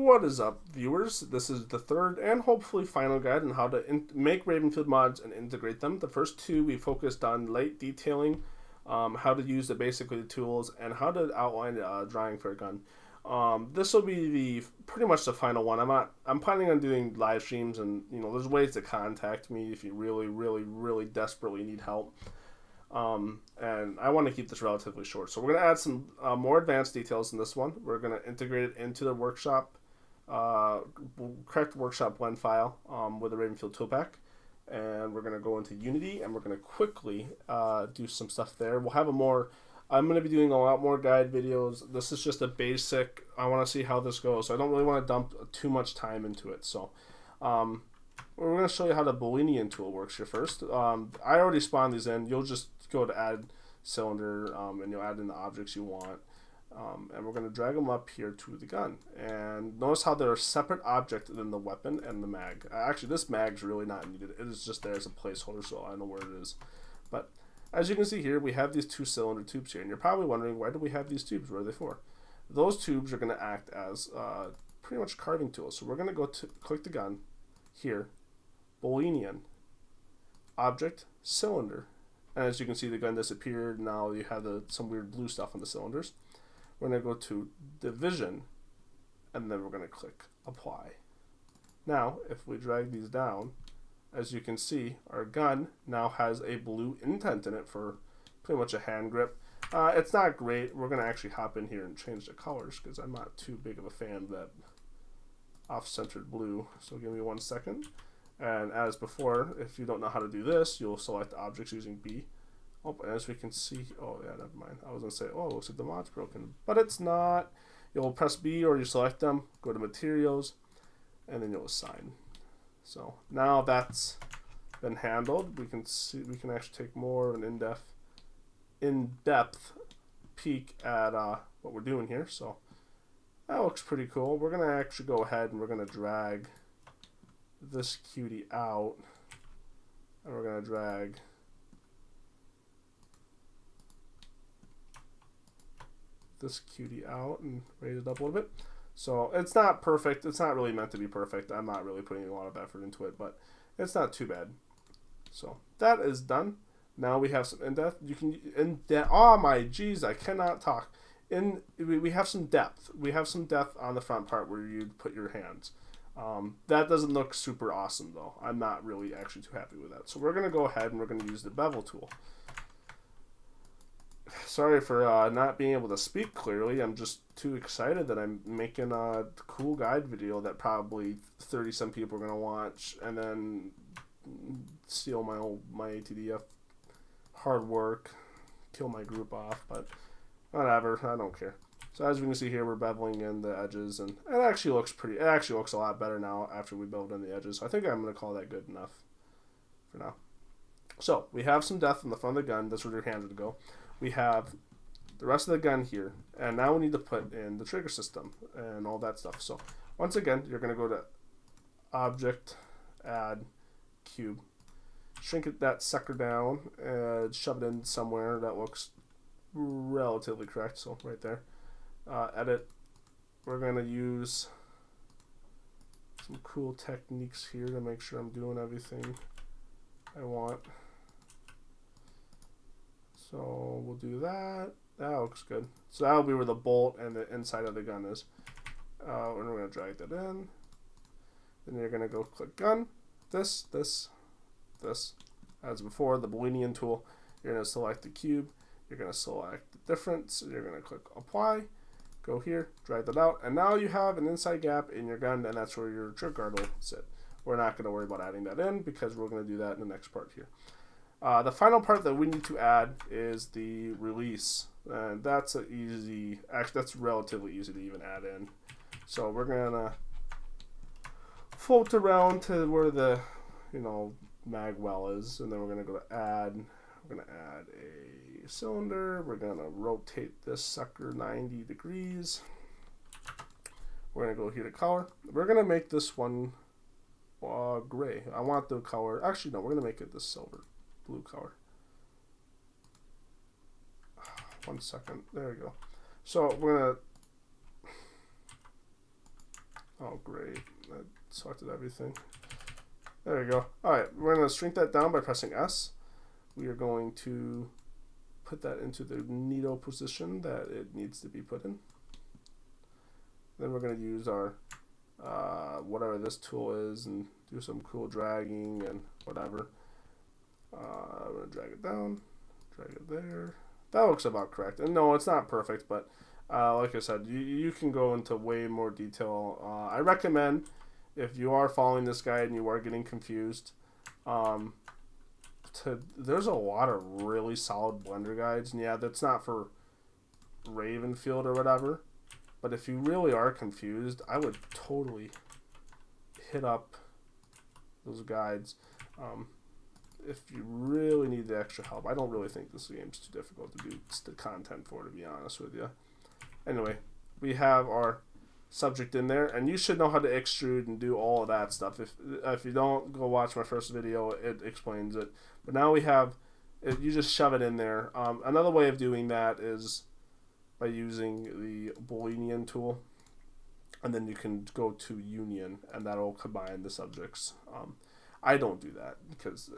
What is up, viewers? This is the third and hopefully final guide on how to make Ravenfield mods and integrate them. The first two we focused on light detailing, how to use basically the tools, and how to outline drawing for a gun. This will be pretty much the final one. I'm planning on doing live streams, and there's ways to contact me if you really desperately need help. And I want to keep this relatively short. So we're going to add some more advanced details in this one. We're going to integrate it into the workshop, correct workshop blend file with the Ravenfield toolpack. And we're going to go into Unity, and we're going to quickly do some stuff there. We'll have I'm going to be doing a lot more guide videos. This is just a basic. I want to see how this goes. So I don't really want to dump too much time into it. So we're going to show you how the Boolean tool works here first. I already spawned these in. You'll just go to add cylinder, and you'll add in the objects you want. And we're going to drag them up here to the gun. And notice how they're a separate object than the weapon and the mag. Actually, this mag's really not needed. It is just there as a placeholder, so I know where it is. But as you can see here, we have these two cylinder tubes here. And you're probably wondering, why do we have these tubes? What are they for? Those tubes are going to act as pretty much carving tools. So we're going to go to click the gun here, Boolean, object, cylinder. And as you can see, the gun disappeared. Now you have some weird blue stuff on the cylinders. We're going to go to division, and then we're going to click apply. Now, if we drag these down, as you can see, our gun now has a blue indent in it for pretty much a hand grip. It's not great. We're going to actually hop in here and change the colors because I'm not too big of a fan of that off-centered blue. So give me 1 second. And as before, if you don't know how to do this, you'll select objects using B. Oh, and as we can see, oh yeah, never mind. I was going to say, oh, it looks like the mod's broken. But it's not. You'll press B or you select them, go to materials, and then you'll assign. So now that's been handled. We can actually take more of an in-depth peek at what we're doing here. So that looks pretty cool. We're going to actually go ahead and we're going to drag this cutie out, and we're going to drag this cutie out and raise it up a little bit. So it's not perfect. It's not really meant to be perfect. I'm not really putting a lot of effort into it, but it's not too bad. So that is done. Now we have some in-depth. Oh my geez, I cannot talk. We have some depth. We have some depth on the front part where you'd put your hands. That doesn't look super awesome though. I'm not really actually too happy with that. So we're going to go ahead and we're going to use the bevel tool. Sorry for not being able to speak clearly. I'm just too excited that I'm making a cool guide video that probably 30-some people are going to watch and then steal my A.T.D.F hard work, kill my group off, but whatever, I don't care. So as we can see here, we're beveling in the edges, and it actually looks a lot better now after we beveled in the edges. So I think I'm going to call that good enough for now. So we have some depth in the front of the gun. That's where your hands would go. We have the rest of the gun here, and now we need to put in the trigger system and all that stuff. So once again, you're going to go to Object, Add, Cube, shrink that sucker down, and shove it in somewhere that looks relatively correct. So right there. Edit. We're going to use some cool techniques here to make sure I'm doing everything I want. So we'll do that. That looks good. So that'll be where the bolt and the inside of the gun is. And we're going to drag that in. Then you're going to go click gun. This. As before, the Boolean tool. You're going to select the cube. You're going to select the difference. You're going to click apply. Go here, drag that out, and now you have an inside gap in your gun, and that's where your trigger guard will sit. We're not going to worry about adding that in because we're going to do that in the next part here. The final part that we need to add is the release, and that's that's relatively easy to even add in. So we're going to float around to where the mag well is, and then we're going to go to add. We're going to add a cylinder. We're going to rotate this sucker 90 degrees. We're going to go here to color. We're going to make this one gray. I want the color. Actually, no, we're going to make it the silver blue color. 1 second. There we go. So we're going to Oh, great. I selected everything. There we go. Alright, we're going to shrink that down by pressing S. We are going to put that into the neato position that it needs to be put in. Then we're going to use our whatever this tool is and do some cool dragging and whatever. I'm going to drag it down, drag it there. That looks about correct. And no, it's not perfect, but like I said, you can go into way more detail. I recommend, if you are following this guide and you are getting confused, there's a lot of really solid Blender guides. And yeah, that's not for Ravenfield or whatever. But if you really are confused, I would totally hit up those guides. If you really need the extra help. I don't really think this game's too difficult to do the content for, to be honest with you. Anyway, we have our subject in there, and you should know how to extrude and do all of that stuff. If you don't, go watch my first video. It explains it. But now we have, you just shove it in there. Another way of doing that is by using the Boolean tool, and then you can go to union, and that'll combine the subjects. I don't do that because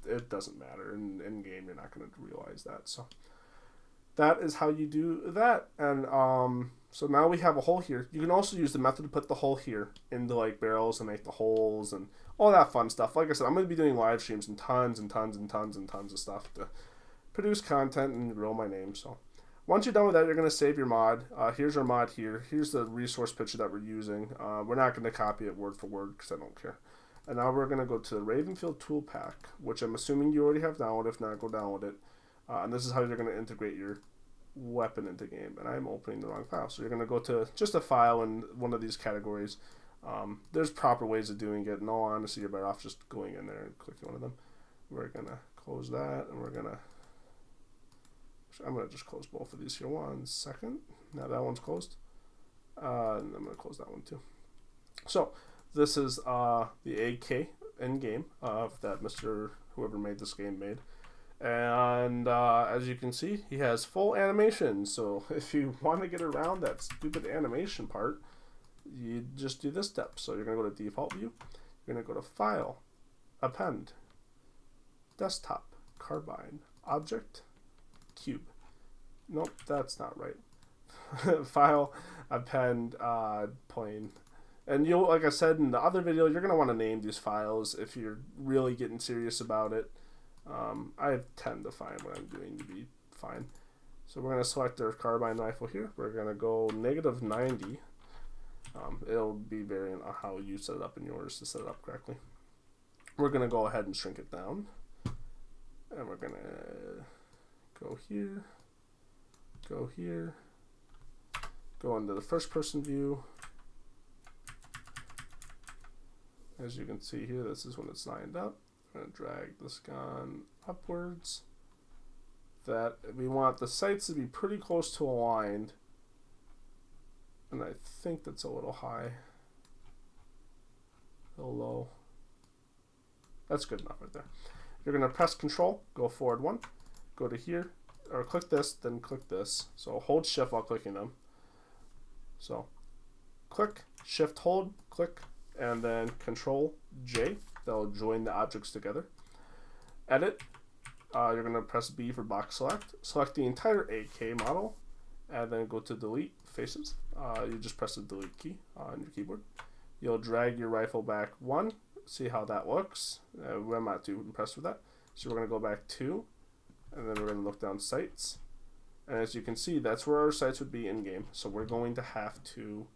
it doesn't matter. In game, you're not going to realize that. So that is how you do that. And so now we have a hole here. You can also use the method to put the hole here into like barrels and make the holes and all that fun stuff. Like I said, I'm going to be doing live streams and tons and tons and tons and tons of stuff to produce content and grow my name. So once you're done with that, you're going to save your mod. Here's our mod here. Here's the resource picture that we're using. We're not going to copy it word for word because I don't care. And now we're going to go to the Ravenfield tool pack, which I'm assuming you already have downloaded. If not, go download it. And this is how you're going to integrate your weapon into game. And I'm opening the wrong file. So you're going to go to just a file in one of these categories. There's proper ways of doing it. In all honesty, you're better off just going in there and clicking one of them. We're going to close that, and we're going to... I'm going to just close both of these here. 1 second. Now that one's closed. And I'm going to close that one too. So this is the AK in game that Mr. whoever made this game made. And as you can see, he has full animation. So if you want to get around that stupid animation part, you just do this step. So you're going to go to default view. You're going to go to file, append, desktop, carbine, object, cube. Nope, that's not right. File, append, plane. And you'll, like I said in the other video, you're going to want to name these files if you're really getting serious about it. I tend to find what I'm doing to be fine. So we're going to select our carbine rifle here. We're going to go -90. It'll be variant on how you set it up in yours to set it up correctly. We're going to go ahead and shrink it down. And we're going to go here, go into the first person view. As you can see here, this is when it's lined up. I'm going to drag this gun upwards. That we want the sights to be pretty close to aligned. And I think that's a little high. A little low. That's good enough right there. You're going to press Control, go forward 1, go to here, or click this, then click this. So hold Shift while clicking them. So click, Shift, hold, click, and then Control J. That'll join the objects together. Edit. You're going to press B for box select. Select the entire AK model, and then go to Delete Faces. You just press the Delete key on your keyboard. You'll drag your rifle back 1. See how that looks. I'm not too impressed with that. So we're going to go back 2, and then we're going to look down sights. And as you can see, that's where our sights would be in game. So we're going to have to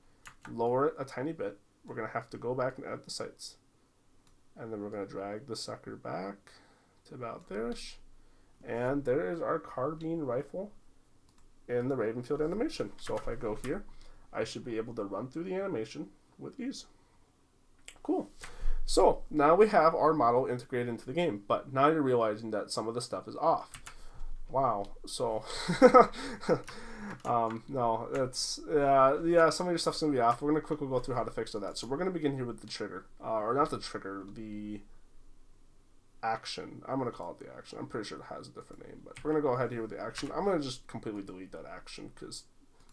lower it a tiny bit. We're going to have to go back and edit the sights. And then we're going to drag the sucker back to about there-ish. And there is our carbine rifle in the Ravenfield animation. So if I go here, I should be able to run through the animation with ease. Cool. So now we have our model integrated into the game, but now you're realizing that some of the stuff is off. Wow. So no, it's yeah, some of your stuff's gonna be off. We're gonna quickly go through how to fix all that. So we're gonna begin here with the trigger, or not the trigger, the action. I'm gonna call it the action. I'm pretty sure it has a different name, but we're gonna go ahead here with the action. I'm gonna just completely delete that action because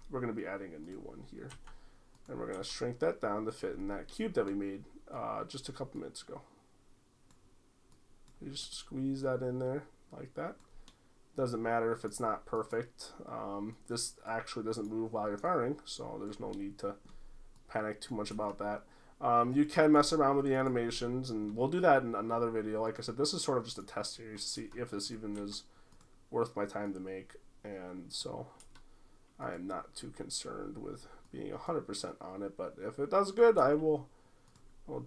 we're gonna be adding a new one here. And we're going to shrink that down to fit in that cube that we made just a couple minutes ago. You just squeeze that in there like that. Doesn't matter if it's not perfect. This actually doesn't move while you're firing, so there's no need to panic too much about that. You can mess around with the animations, and we'll do that in another video. Like I said, this is sort of just a test series to see if this even is worth my time to make, and so I am not too concerned with being 100% on it, but if it does good, I'll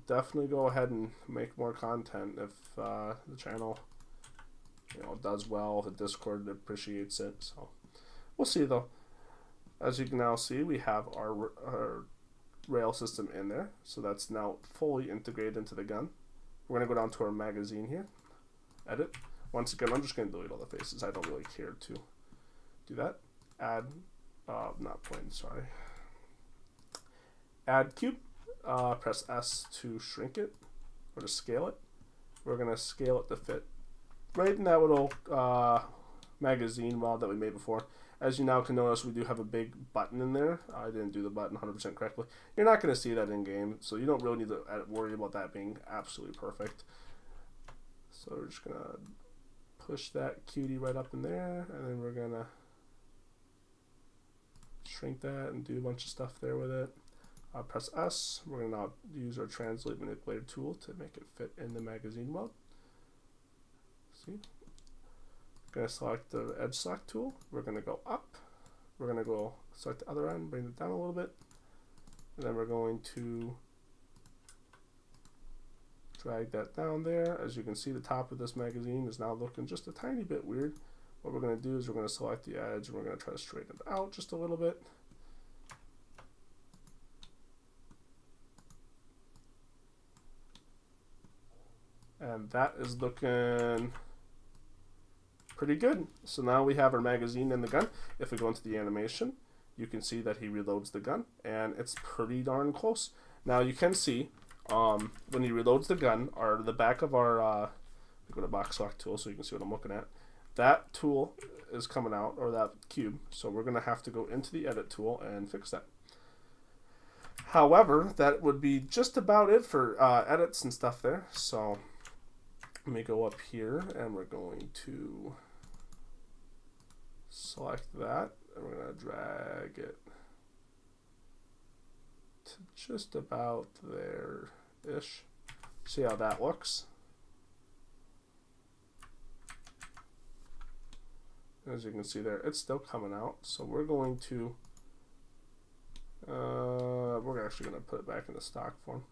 definitely go ahead and make more content if the channel does well, if the Discord appreciates it. So we'll see though. As you can now see, we have our rail system in there, so that's now fully integrated into the gun. We're going to go down to our magazine here, edit. Once again, I'm just going to delete all the faces. I don't really care to do that. Add, not point, sorry. Add cube, press S to shrink it, or to scale it. We're going to scale it to fit right in that little magazine mod that we made before. As you now can notice, we do have a big button in there. I didn't do the button 100% correctly. You're not going to see that in game, so you don't really need to worry about that being absolutely perfect. So we're just going to push that cutie right up in there, and then we're going to shrink that and do a bunch of stuff there with it. Press S. We're going to now use our translate manipulator tool to make it fit in the magazine mode. See? Going to select the edge select tool. We're going to go up. We're going to go select the other end, bring it down a little bit, and then we're going to drag that down there. As you can see, the top of this magazine is now looking just a tiny bit weird. What we're going to do is we're going to select the edge, and we're going to try to straighten it out just a little bit. And that is looking pretty good. So now we have our magazine in the gun. If we go into the animation, you can see that he reloads the gun, and it's pretty darn close. Now you can see when he reloads the gun, the back of our we go to box select tool so you can see what I'm looking at. That tool is coming out, or that cube. So we're gonna have to go into the edit tool and fix that. However, that would be just about it for edits and stuff there. So let me go up here, and we're going to select that, and we're going to drag it to just about there-ish. See how that looks? As you can see there, it's still coming out. So we're going to, we're actually going to put it back in the stock form.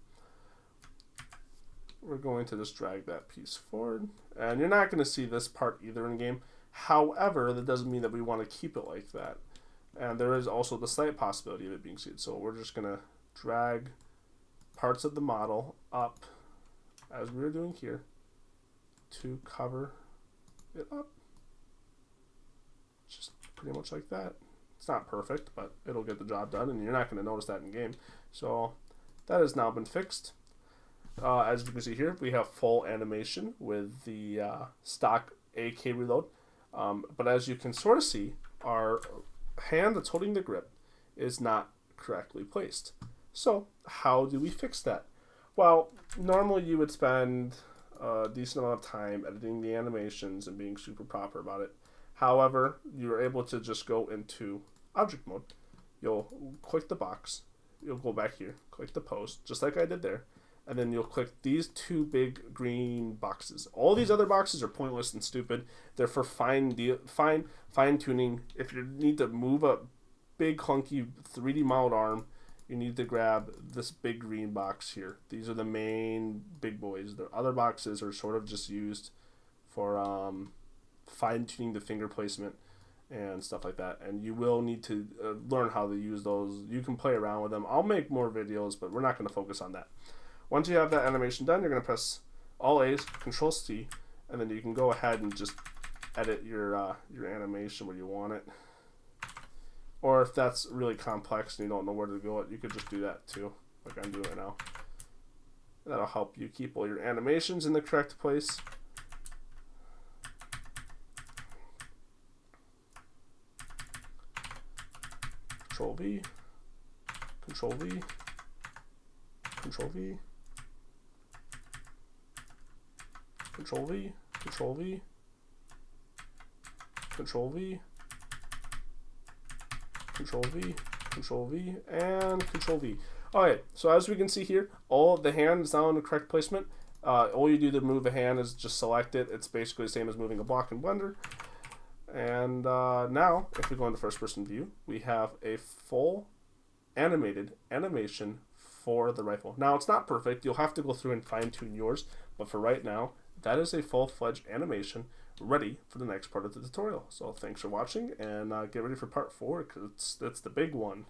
We're going to just drag that piece forward, and you're not going to see this part either in game. However, that doesn't mean that we want to keep it like that, and there is also the slight possibility of it being seen. So we're just going to drag parts of the model up, as we were doing here, to cover it up, just pretty much like that. It's not perfect, but it'll get the job done, and you're not going to notice that in game. So that has now been fixed. As you can see here, we have full animation with the stock AK reload. But as you can sort of see, our hand that's holding the grip is not correctly placed. So how do we fix that? Well, normally you would spend a decent amount of time editing the animations and being super proper about it. However, you're able to just go into object mode. You'll click the box. You'll go back here, click the pose, just like I did there. And then you'll click these two big green boxes. All these other boxes are pointless and stupid. They're for fine tuning. If you need to move a big clunky 3D modeled arm, you need to grab this big green box here. These are the main big boys. The other boxes are sort of just used for fine tuning the finger placement and stuff like that. And you will need to learn how to use those. You can play around with them. I'll make more videos, but we're not going to focus on that. Once you have that animation done, you're going to press All A's, Control C, and then you can go ahead and just edit your animation where you want it. Or if that's really complex and you don't know where to go, you could just do that too, like I'm doing it now. That'll help you keep all your animations in the correct place. Control V, Control V, Control V, Control V, Control V, Control V, Control V, Control V, and Control V. Alright, so as we can see here, all the hand is now in the correct placement. All you do to move a hand is just select it. It's basically the same as moving a block in Blender. And now, if we go into first person view, we have a full animated animation for the rifle. Now, it's not perfect. You'll have to go through and fine tune yours. But for right now, that is a full-fledged animation ready for the next part of the tutorial. So thanks for watching, and get ready for part 4 because it's the big one.